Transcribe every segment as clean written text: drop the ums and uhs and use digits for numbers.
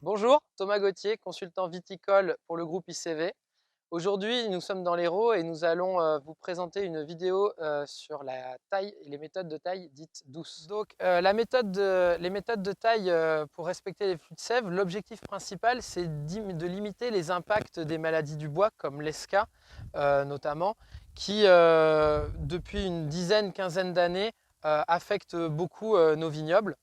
Bonjour, Thomas Gauthier, consultant viticole pour le groupe ICV. Aujourd'hui, nous sommes dans l'Hérault et nous allons vous présenter une vidéo sur la taille et les méthodes de taille dites douces. Donc, les méthodes de taille pour respecter les flux de sève, l'objectif principal, c'est de limiter les impacts des maladies du bois, comme l'ESCA notamment, qui, depuis une dizaine, quinzaine d'années, affectent beaucoup nos vignobles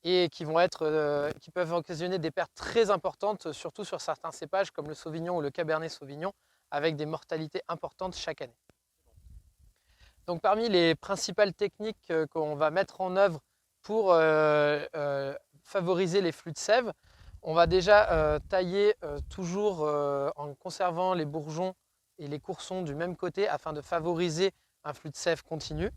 et qui peuvent occasionner des pertes très importantes, surtout sur certains cépages comme le Sauvignon ou le Cabernet Sauvignon, avec des mortalités importantes chaque année. Donc parmi les principales techniques qu'on va mettre en œuvre pour favoriser les flux de sève, on va déjà tailler toujours en conservant les bourgeons et les coursons du même côté afin de favoriser un flux de sève continu.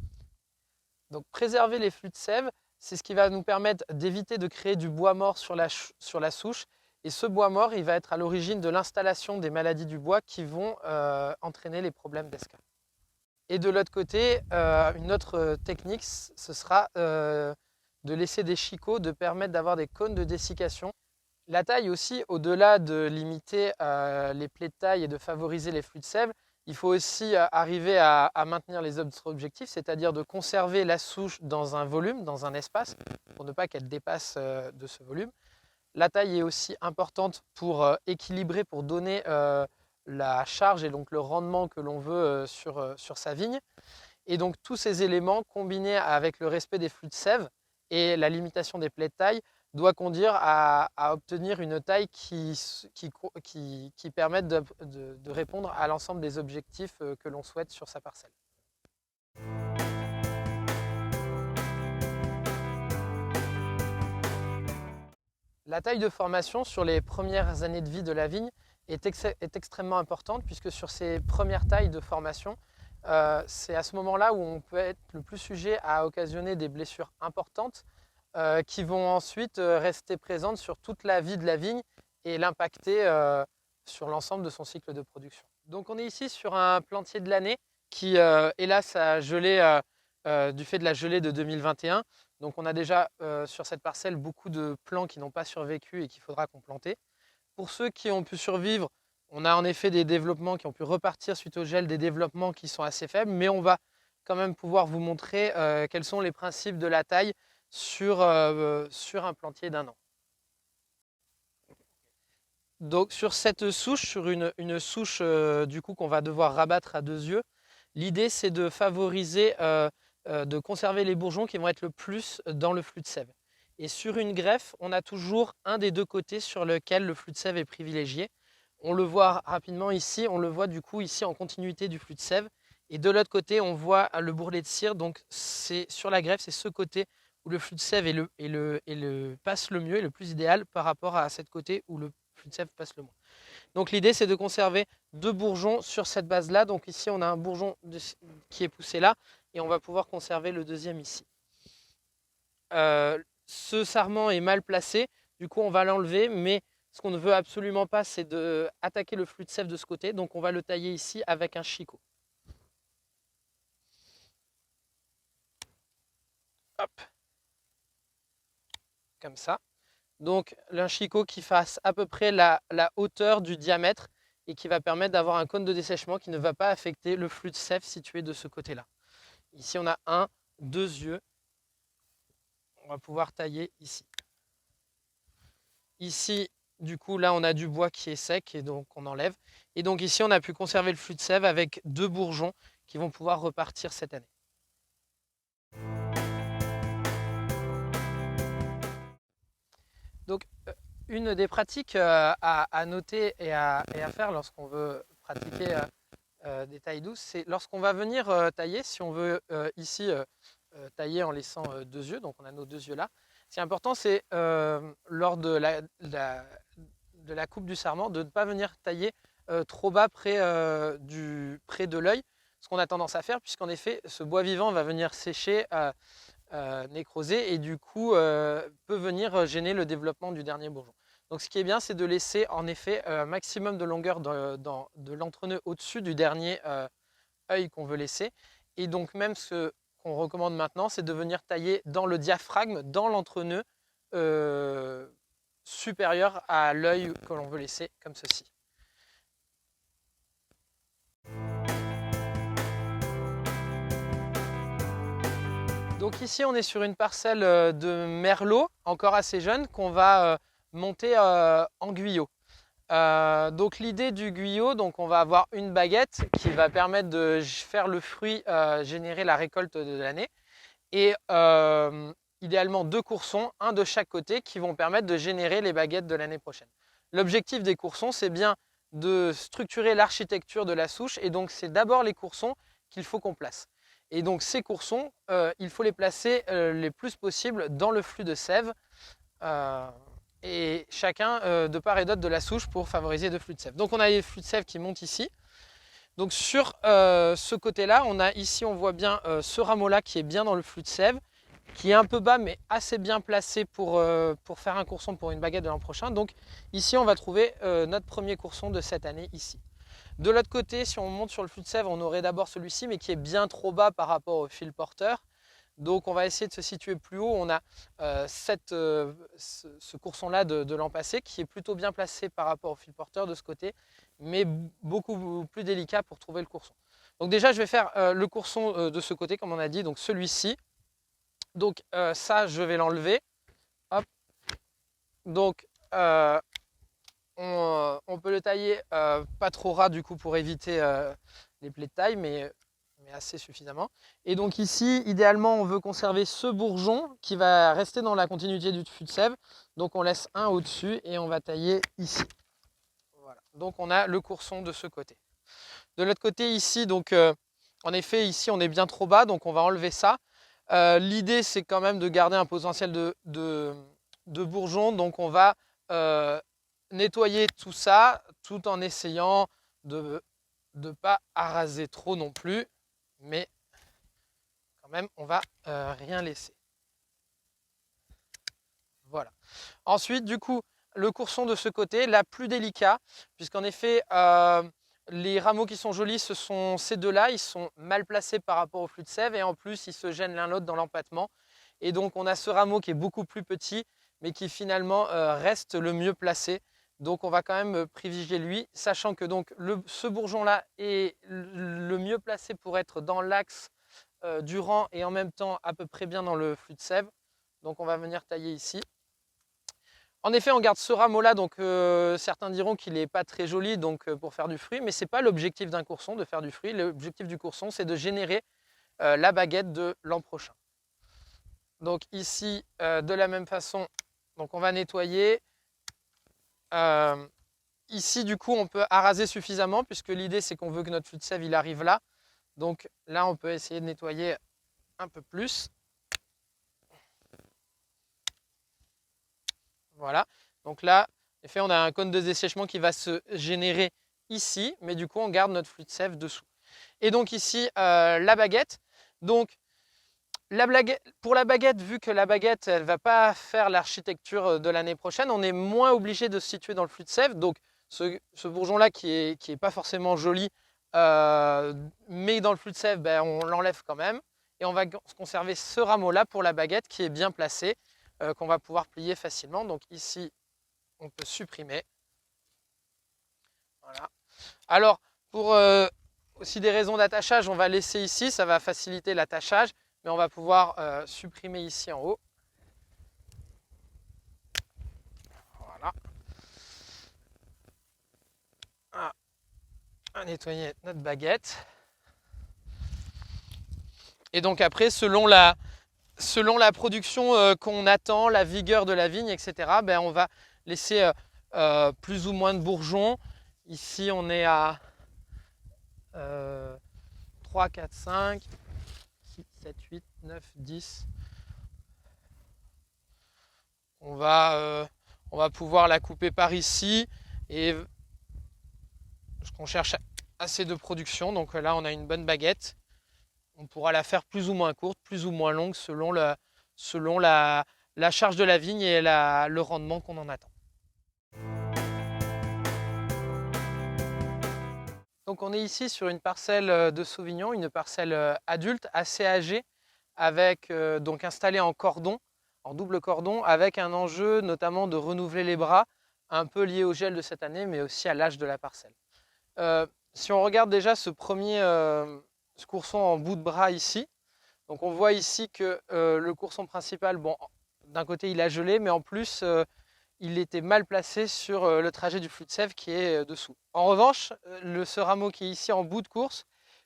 Donc préserver les flux de sève, c'est ce qui va nous permettre d'éviter de créer du bois mort sur la souche. Et ce bois mort, il va être à l'origine de l'installation des maladies du bois qui vont entraîner les problèmes d'ESCA. Et de l'autre côté, une autre technique, ce sera de laisser des chicots, de permettre d'avoir des cônes de dessiccation. La taille aussi, au-delà de limiter les plaies de taille et de favoriser les flux de sève, il faut aussi arriver à maintenir les autres objectifs, c'est-à-dire de conserver la souche dans un volume, dans un espace, pour ne pas qu'elle dépasse de ce volume. La taille est aussi importante pour équilibrer, pour donner la charge et donc le rendement que l'on veut sur sa vigne. Et donc tous ces éléments, combinés avec le respect des flux de sève et la limitation des plaies de taille, doit conduire à obtenir une taille qui permette de répondre à l'ensemble des objectifs que l'on souhaite sur sa parcelle. La taille de formation sur les premières années de vie de la vigne est extrêmement importante, puisque sur ces premières tailles de formation, c'est à ce moment-là où on peut être le plus sujet à occasionner des blessures importantes qui vont ensuite rester présentes sur toute la vie de la vigne et l'impacter sur l'ensemble de son cycle de production. Donc on est ici sur un plantier de l'année qui, hélas, a gelé du fait de la gelée de 2021. Donc on a déjà sur cette parcelle beaucoup de plants qui n'ont pas survécu et qu'il faudra qu'on plante. Pour ceux qui ont pu survivre, on a en effet des développements qui ont pu repartir suite au gel, des développements qui sont assez faibles, mais on va quand même pouvoir vous montrer quels sont les principes de la taille sur un plantier d'1 an. Donc sur cette souche, sur une souche du coup qu'on va devoir rabattre à 2 yeux, l'idée c'est de favoriser, de conserver les bourgeons qui vont être le plus dans le flux de sève. Et sur une greffe, on a toujours un des 2 côtés sur lequel le flux de sève est privilégié. On le voit rapidement ici, on le voit du coup ici en continuité du flux de sève. Et de l'autre côté, on voit le bourrelet de cire. Donc c'est sur la greffe, c'est ce côté où le flux de sève passe le mieux et le plus idéal par rapport à cette côté où le flux de sève passe le moins. Donc l'idée c'est de conserver 2 bourgeons sur cette base-là. Donc ici on a un bourgeon qui est poussé là et on va pouvoir conserver le deuxième ici. Ce sarment est mal placé, du coup on va l'enlever, mais ce qu'on ne veut absolument pas, c'est d'attaquer le flux de sève de ce côté, donc on va le tailler ici avec un chicot. Hop. Comme ça. Donc un chicot qui fasse à peu près la hauteur du diamètre et qui va permettre d'avoir un cône de dessèchement qui ne va pas affecter le flux de sève situé de ce côté-là. Ici on a 1, 2 yeux. On va pouvoir tailler ici. Ici, du coup, là, on a du bois qui est sec et donc on enlève. Et donc ici, on a pu conserver le flux de sève avec 2 bourgeons qui vont pouvoir repartir cette année. Donc, une des pratiques à noter et à faire lorsqu'on veut pratiquer des tailles douces, c'est lorsqu'on va venir tailler, si on veut ici tailler en laissant 2 yeux, donc on a nos 2 yeux là. Ce qui est important, c'est lors de la coupe du sarment, de ne pas venir tailler trop bas près de l'œil, ce qu'on a tendance à faire, puisqu'en effet, ce bois vivant va venir sécher, nécroser, et du coup peut venir gêner le développement du dernier bourgeon. Donc ce qui est bien, c'est de laisser en effet un maximum de longueur de l'entrenœud au-dessus du dernier œil qu'on veut laisser. Et donc même ce qu'on recommande maintenant, c'est de venir tailler dans le diaphragme, dans l'entrenœud, supérieure à l'œil que l'on veut laisser, comme ceci. Donc ici, on est sur une parcelle de merlot, encore assez jeune, qu'on va monter en guyot. Donc l'idée du guyot, donc on va avoir une baguette qui va permettre de faire le fruit, générer la récolte de l'année. Et idéalement 2 coursons, un de chaque côté, qui vont permettre de générer les baguettes de l'année prochaine. L'objectif des coursons, c'est bien de structurer l'architecture de la souche, et donc c'est d'abord les coursons qu'il faut qu'on place. Et donc ces coursons, il faut les placer les plus possible dans le flux de sève, et chacun de part et d'autre de la souche pour favoriser le flux de sève. Donc on a les flux de sève qui montent ici. Donc sur ce côté-là, on a ici, on voit bien ce rameau-là qui est bien dans le flux de sève, qui est un peu bas mais assez bien placé pour faire un courson pour une baguette de l'an prochain. Donc ici, on va trouver notre premier courson de cette année ici. De l'autre côté, si on monte sur le flux de sève, on aurait d'abord celui-ci, mais qui est bien trop bas par rapport au fil porteur. Donc on va essayer de se situer plus haut. On a ce courson-là de l'an passé qui est plutôt bien placé par rapport au fil porteur de ce côté, mais beaucoup plus délicat pour trouver le courson. Donc déjà, je vais faire le courson de ce côté, comme on a dit, donc celui-ci. Donc ça, je vais l'enlever. Hop. Donc on peut le tailler pas trop ras du coup pour éviter les plaies de taille, mais assez suffisamment. Et donc ici, idéalement, on veut conserver ce bourgeon qui va rester dans la continuité du fût de sève. Donc on laisse un au-dessus et on va tailler ici. Voilà. Donc on a le courson de ce côté. De l'autre côté ici, donc en effet, ici on est bien trop bas, donc on va enlever ça. L'idée, c'est quand même de garder un potentiel de bourgeon. Donc on va nettoyer tout ça tout en essayant de ne pas araser trop non plus. Mais quand même, on va rien laisser. Voilà. Ensuite, du coup, le courson de ce côté, là, plus délicat, puisqu'en effet, les rameaux qui sont jolis, ce sont ces deux-là, ils sont mal placés par rapport au flux de sève, et en plus, ils se gênent l'un l'autre dans l'empattement. Et donc, on a ce rameau qui est beaucoup plus petit, mais qui finalement reste le mieux placé. Donc, on va quand même privilégier lui, sachant que donc, ce bourgeon-là est le mieux placé pour être dans l'axe du rang et en même temps à peu près bien dans le flux de sève. Donc on va venir tailler ici. En effet, on garde ce rameau-là, donc certains diront qu'il n'est pas très joli donc, pour faire du fruit, mais ce n'est pas l'objectif d'un courson de faire du fruit. L'objectif du courson, c'est de générer la baguette de l'an prochain. Donc ici, de la même façon, donc on va nettoyer. Ici, du coup, on peut araser suffisamment, puisque l'idée, c'est qu'on veut que notre flux de sève il arrive là. Donc là, on peut essayer de nettoyer un peu plus. Voilà. Donc là, en effet, on a un cône de dessèchement qui va se générer ici, mais du coup, on garde notre flux de sève dessous. Et donc ici, la baguette. Donc, pour la baguette, vu que la baguette, elle ne va pas faire l'architecture de l'année prochaine, on est moins obligé de se situer dans le flux de sève. Donc, ce bourgeon-là qui est pas forcément joli, mais dans le flux de sève, ben, on l'enlève quand même. Et on va conserver ce rameau-là pour la baguette qui est bien placé, qu'on va pouvoir plier facilement. Donc ici, on peut supprimer. Voilà. Alors, pour aussi des raisons d'attachage, on va laisser ici, ça va faciliter l'attachage, mais on va pouvoir supprimer ici en haut. Voilà. Ah, on va nettoyer notre baguette. Et donc après, selon la production qu'on attend, la vigueur de la vigne, etc., ben on va laisser plus ou moins de bourgeons. Ici, on est à 3, 4, 5, 6, 7, 8, 9, 10. On va pouvoir la couper par ici et on cherche assez de production. Donc là, on a une bonne baguette. On pourra la faire plus ou moins courte, plus ou moins longue selon la charge de la vigne et le rendement qu'on en attend. Donc on est ici sur une parcelle de Sauvignon, une parcelle adulte, assez âgée, avec donc installée en cordon. en double cordon avec un enjeu notamment de renouveler les bras, un peu lié au gel de cette année, mais aussi à l'âge de la parcelle. Si on regarde déjà ce premier ce courson en bout de bras ici, donc on voit ici que le courson principal, bon, d'un côté il a gelé, mais en plus il était mal placé sur le trajet du flux de sève qui est dessous. En revanche, ce rameau qui est ici en bout de course,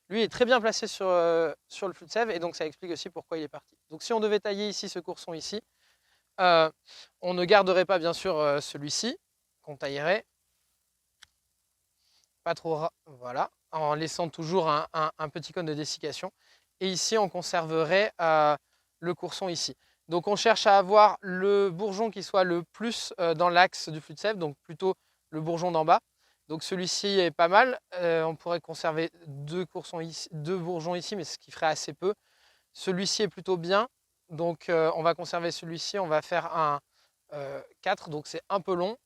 lui est très bien placé sur le flux de sève et donc ça explique aussi pourquoi il est parti. Donc si on devait tailler ici ce courson ici, on ne garderait pas bien sûr celui-ci, qu'on taillerait pas trop, voilà, en laissant toujours un petit cône de dessiccation. Et ici, on conserverait le courson ici. Donc on cherche à avoir le bourgeon qui soit le plus dans l'axe du flux de sève, donc plutôt le bourgeon d'en bas. Donc celui-ci est pas mal. On pourrait conserver deux bourgeons ici, mais ce qui ferait assez peu. Celui-ci est plutôt bien. Donc on va conserver celui-ci. On va faire un 4, donc c'est un peu long.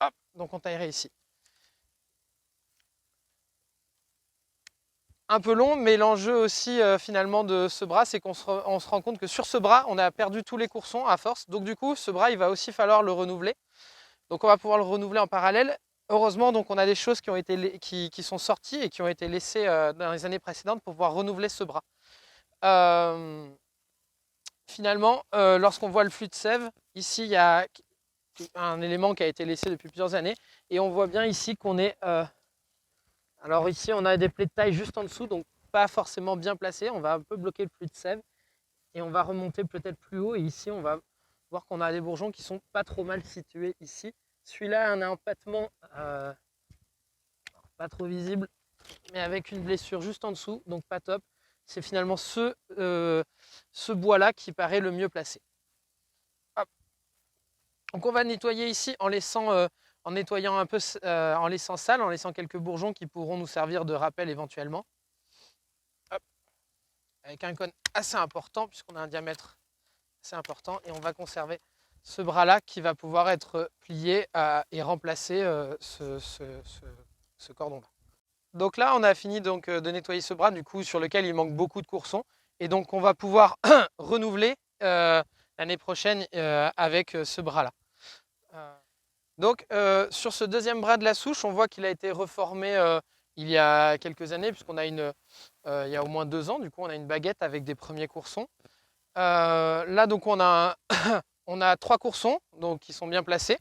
Hop, donc on taillerait ici. Un peu long, mais l'enjeu aussi finalement de ce bras, c'est qu'on se rend compte que sur ce bras, on a perdu tous les coursons à force. Donc du coup, ce bras, il va aussi falloir le renouveler. Donc on va pouvoir le renouveler en parallèle. Heureusement, donc on a des choses qui sont sorties et qui ont été laissées dans les années précédentes pour pouvoir renouveler ce bras. Finalement, lorsqu'on voit le flux de sève, ici, il y a un élément qui a été laissé depuis plusieurs années. Et on voit bien ici qu'on est... alors ici, on a des plaies de taille juste en dessous, donc pas forcément bien placées. On va un peu bloquer le flux de sève et on va remonter peut-être plus haut. Et ici, on va voir qu'on a des bourgeons qui sont pas trop mal situés ici. Celui-là a un empattement pas trop visible, mais avec une blessure juste en dessous, donc pas top. C'est finalement ce bois-là qui paraît le mieux placé. Hop. Donc on va nettoyer ici en nettoyant un peu, en laissant sale, en laissant quelques bourgeons qui pourront nous servir de rappel éventuellement. Hop. Avec un cône assez important puisqu'on a un diamètre assez important et on va conserver ce bras-là qui va pouvoir être plié et remplacer ce cordon-là. Donc là, on a fini donc, de nettoyer ce bras du coup sur lequel il manque beaucoup de coursons et donc on va pouvoir renouveler l'année prochaine avec ce bras-là. Donc sur ce deuxième bras de la souche, on voit qu'il a été reformé il y a quelques années, puisqu'on a il y a au moins 2 ans, du coup on a une baguette avec des premiers coursons. Là donc on a 3 coursons donc, qui sont bien placés.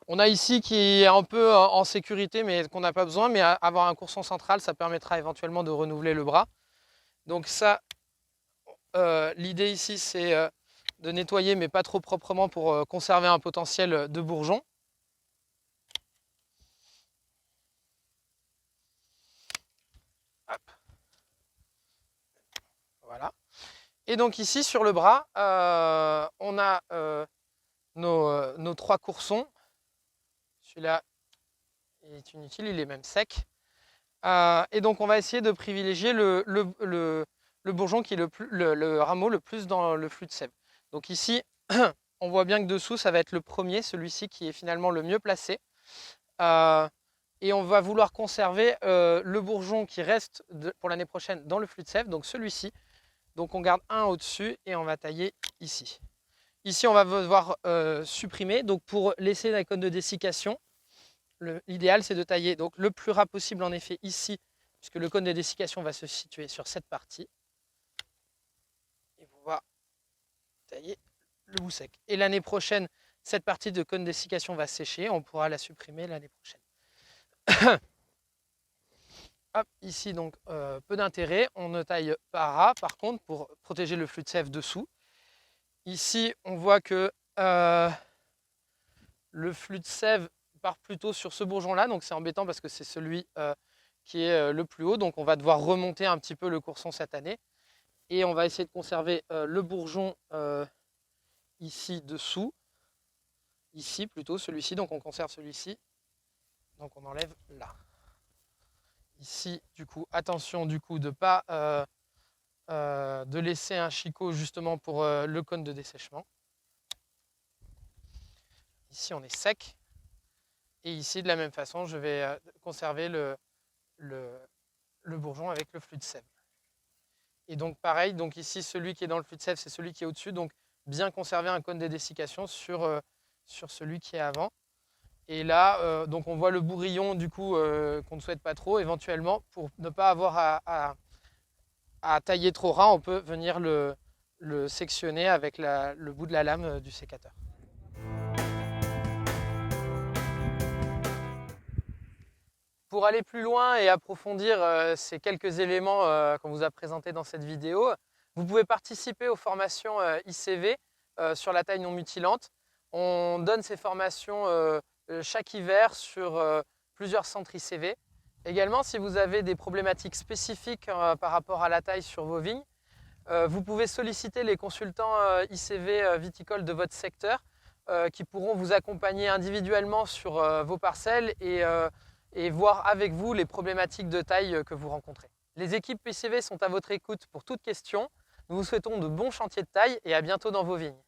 On a ici qui est un peu en sécurité mais qu'on n'a pas besoin, mais avoir un courson central, ça permettra éventuellement de renouveler le bras. Donc ça, l'idée ici c'est de nettoyer mais pas trop proprement pour conserver un potentiel de bourgeon. Hop. Voilà. Et donc ici sur le bras, on a nos 3 coursons. Celui-là est inutile, il est même sec. Et donc on va essayer de privilégier le bourgeon qui est le rameau le plus dans le flux de sève. Donc ici, on voit bien que dessous, ça va être le premier, celui-ci qui est finalement le mieux placé. Et on va vouloir conserver le bourgeon qui reste pour l'année prochaine dans le flux de sève, donc celui-ci. Donc on garde un au-dessus et on va tailler ici. Ici, on va devoir supprimer. Donc pour laisser la cône de dessiccation, l'idéal c'est de tailler donc, le plus ras possible en effet ici, puisque le cône de dessiccation va se situer sur cette partie. Et on va tailler le bout sec. Et l'année prochaine, cette partie de cône de dessiccation va sécher. On pourra la supprimer l'année prochaine. Hop, ici donc peu d'intérêt. On ne taille pas ras par contre pour protéger le flux de sève dessous. Ici, on voit que le flux de sève part plutôt sur ce bourgeon-là, donc c'est embêtant parce que c'est celui qui est le plus haut, donc on va devoir remonter un petit peu le courson cette année. Et on va essayer de conserver le bourgeon ici dessous, ici plutôt, celui-ci, donc on conserve celui-ci, donc on enlève là. Ici, du coup, attention du coup de pas de laisser un chicot justement pour le cône de dessèchement. Ici, on est sec. Et ici, de la même façon, je vais conserver le bourgeon avec le flux de sève. Et donc pareil, donc ici celui qui est dans le flux de sève, c'est celui qui est au-dessus, donc bien conserver un cône de dessiccation sur celui qui est avant. Et là, donc on voit le bourrillon du coup qu'on ne souhaite pas trop. Éventuellement, pour ne pas avoir à tailler trop ras, on peut venir le sectionner avec le bout de la lame du sécateur. Pour aller plus loin et approfondir ces quelques éléments qu'on vous a présentés dans cette vidéo, vous pouvez participer aux formations ICV sur la taille non mutilante. On donne ces formations chaque hiver sur plusieurs centres ICV. Également, si vous avez des problématiques spécifiques par rapport à la taille sur vos vignes, vous pouvez solliciter les consultants ICV viticoles de votre secteur qui pourront vous accompagner individuellement sur vos parcelles et voir avec vous les problématiques de taille que vous rencontrez. Les équipes ICV sont à votre écoute pour toute question. Nous vous souhaitons de bons chantiers de taille et à bientôt dans vos vignes.